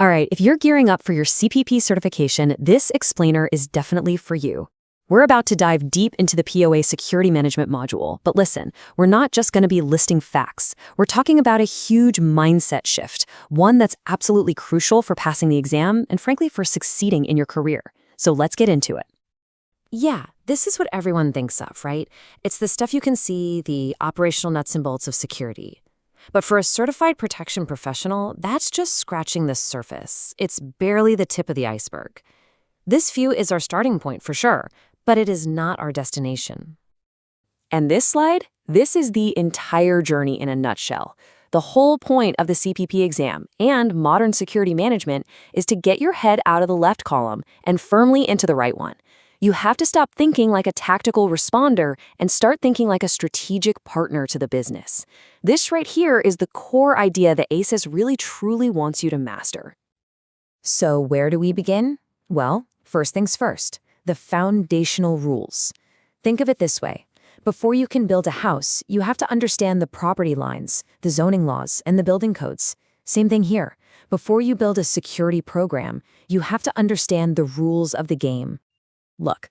All right, if you're gearing up for your CPP certification, this explainer is definitely for you. We're about to dive deep into the POA security management module, but listen, we're not just going to be listing facts. We're talking about a huge mindset shift, one that's absolutely crucial for passing the exam and frankly for succeeding in your career. So let's get into it. Yeah, this is what everyone thinks of, right? It's the stuff you can see, the operational nuts and bolts of security. But for a certified protection professional, that's just scratching the surface. It's barely the tip of the iceberg. This view is our starting point for sure, but it is not our destination. And this slide, this is the entire journey in a nutshell. The whole point of the CPP exam and modern security management is to get your head out of the left column and firmly into the right one. You have to stop thinking like a tactical responder and start thinking like a strategic partner to the business. This right here is the core idea that ASIS really truly wants you to master. So where do we begin? Well, first things first, the foundational rules. Think of it this way. Before you can build a house, you have to understand the property lines, the zoning laws, and the building codes. Same thing here. Before you build a security program, you have to understand the rules of the game. Look,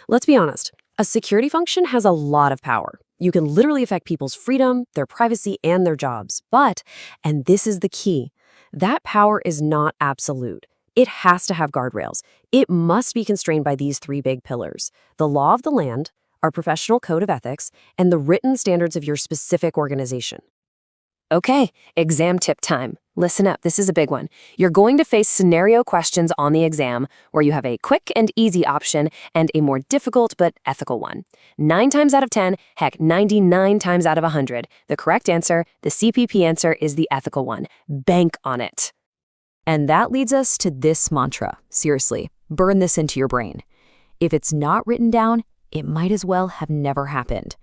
let's be honest. A security function has a lot of power. You can literally affect people's freedom, their privacy, and their jobs. But, and this is the key, that power is not absolute. It has to have guardrails. It must be constrained by these three big pillars: the law of the land, our professional code of ethics, and the written standards of your specific organization. Okay, exam tip time. Listen up, this is a big one. You're going to face scenario questions on the exam where you have a quick and easy option and a more difficult but ethical one. 9 times out of 10, heck, 99 times out of 100, the correct answer, the CPP answer, is the ethical one. Bank on it. And that leads us to this mantra. Seriously, burn this into your brain. If it's not written down, it might as well have never happened.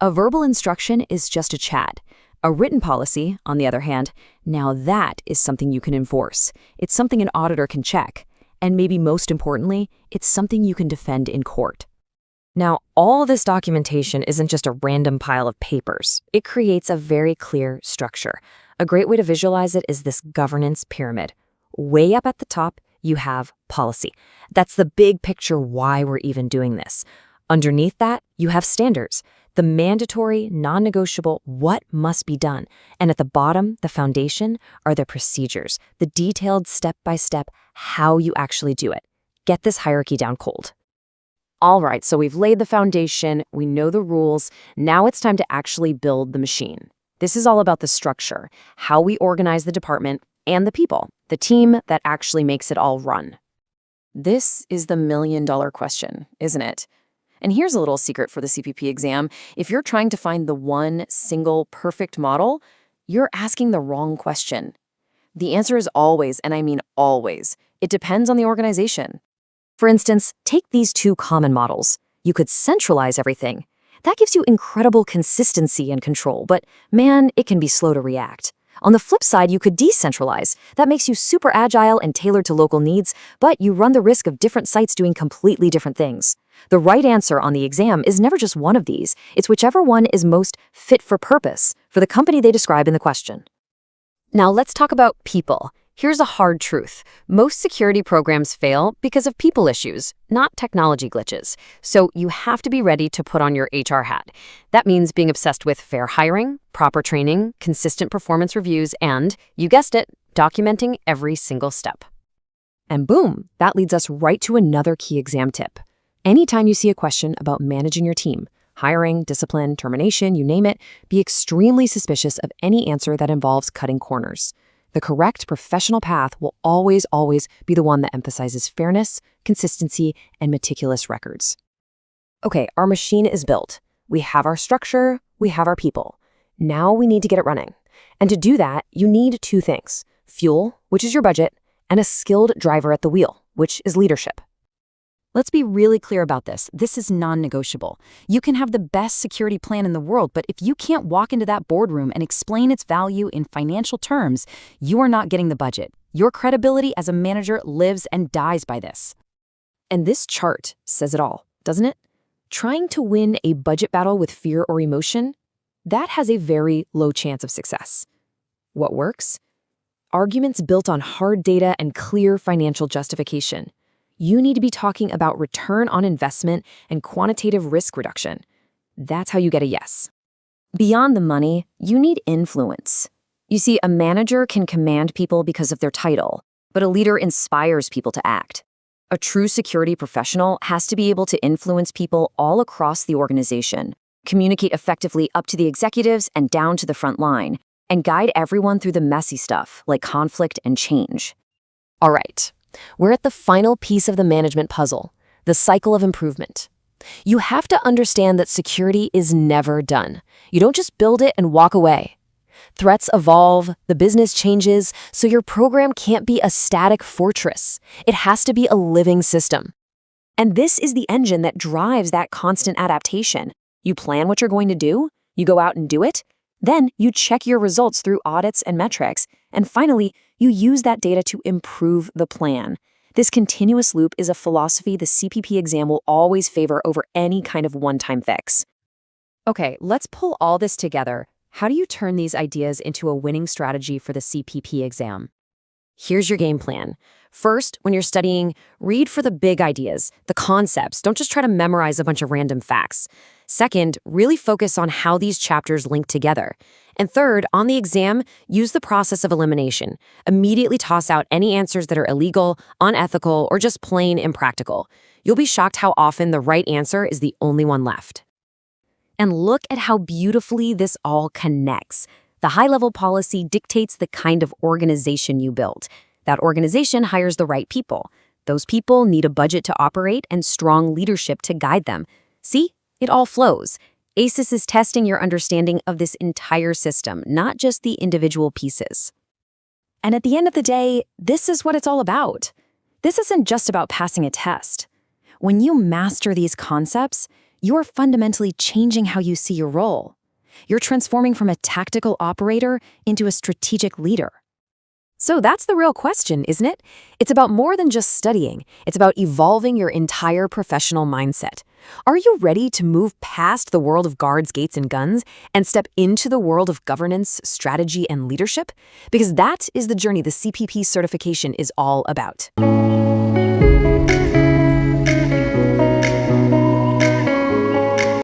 A verbal instruction is just a chat. A written policy, on the other hand, now that is something you can enforce. It's something an auditor can check. And maybe most importantly, it's something you can defend in court. Now, all this documentation isn't just a random pile of papers. It creates a very clear structure. A great way to visualize it is this governance pyramid. Way up at the top, you have policy. That's the big picture why we're even doing this. Underneath that, you have standards. The mandatory, non-negotiable, what must be done. And at the bottom, the foundation, are the procedures, the detailed step-by-step how you actually do it. Get this hierarchy down cold. All right, so we've laid the foundation, we know the rules, now it's time to actually build the machine. This is all about the structure, how we organize the department, and the people, the team that actually makes it all run. This is the million-dollar question, isn't it? And here's a little secret for the CPP exam. If you're trying to find the one single perfect model, you're asking the wrong question. The answer is always, and I mean always, it depends on the organization. For instance, take these two common models. You could centralize everything. That gives you incredible consistency and control, but man, it can be slow to react. On the flip side, you could decentralize. That makes you super agile and tailored to local needs, but you run the risk of different sites doing completely different things. The right answer on the exam is never just one of these. It's whichever one is most fit for purpose for the company they describe in the question. Now let's talk about people. Here's a hard truth. Most security programs fail because of people issues, not technology glitches. So you have to be ready to put on your HR hat. That means being obsessed with fair hiring, proper training, consistent performance reviews, and, you guessed it, documenting every single step. And boom, that leads us right to another key exam tip. Anytime you see a question about managing your team, hiring, discipline, termination, you name it, be extremely suspicious of any answer that involves cutting corners. The correct professional path will always be the one that emphasizes fairness, consistency, and meticulous records. Okay, our machine is built. We have our structure, we have our people. Now we need to get it running. And to do that, you need two things: fuel, which is your budget, and a skilled driver at the wheel, which is leadership. Let's be really clear about this. This is non-negotiable. You can have the best security plan in the world, but if you can't walk into that boardroom and explain its value in financial terms, you are not getting the budget. Your credibility as a manager lives and dies by this. And this chart says it all, doesn't it? Trying to win a budget battle with fear or emotion, that has a very low chance of success. What works? arguments built on hard data and clear financial justification. You need to be talking about return on investment and quantitative risk reduction. That's how you get a yes. Beyond the money, you need influence. You see, a manager can command people because of their title, but a leader inspires people to act. A true security professional has to be able to influence people all across the organization, communicate effectively up to the executives and down to the front line, and guide everyone through the messy stuff like conflict and change. All right, we're at the final piece of the management puzzle, the cycle of improvement. You have to understand that security is never done. You don't just build it and walk away. Threats evolve, the business changes, so your program can't be a static fortress. It has to be a living system. And this is the engine that drives that constant adaptation. You plan what you're going to do, you go out and do it, then you check your results through audits and metrics, and finally, you use that data to improve the plan. This continuous loop is a philosophy the CPP exam will always favor over any kind of one-time fix. Okay, let's pull all this together. How do you turn these ideas into a winning strategy for the CPP exam? Here's your game plan. First, when you're studying, read for the big ideas, the concepts. Don't just try to memorize a bunch of random facts. Second, really focus on how these chapters link together. And third, on the exam, use the process of elimination. Immediately toss out any answers that are illegal, unethical, or just plain impractical. You'll be shocked how often the right answer is the only one left. And look at how beautifully this all connects. The high-level policy dictates the kind of organization you build. That organization hires the right people. Those people need a budget to operate and strong leadership to guide them. See? It all flows. ASIS is testing your understanding of this entire system, not just the individual pieces. And at the end of the day, this is what it's all about. This isn't just about passing a test. When you master these concepts, you're fundamentally changing how you see your role. You're transforming from a tactical operator into a strategic leader. So that's the real question, isn't it? It's about more than just studying. It's about evolving your entire professional mindset. Are you ready to move past the world of guards, gates, and guns and step into the world of governance, strategy, and leadership? Because that is the journey the CPP certification is all about.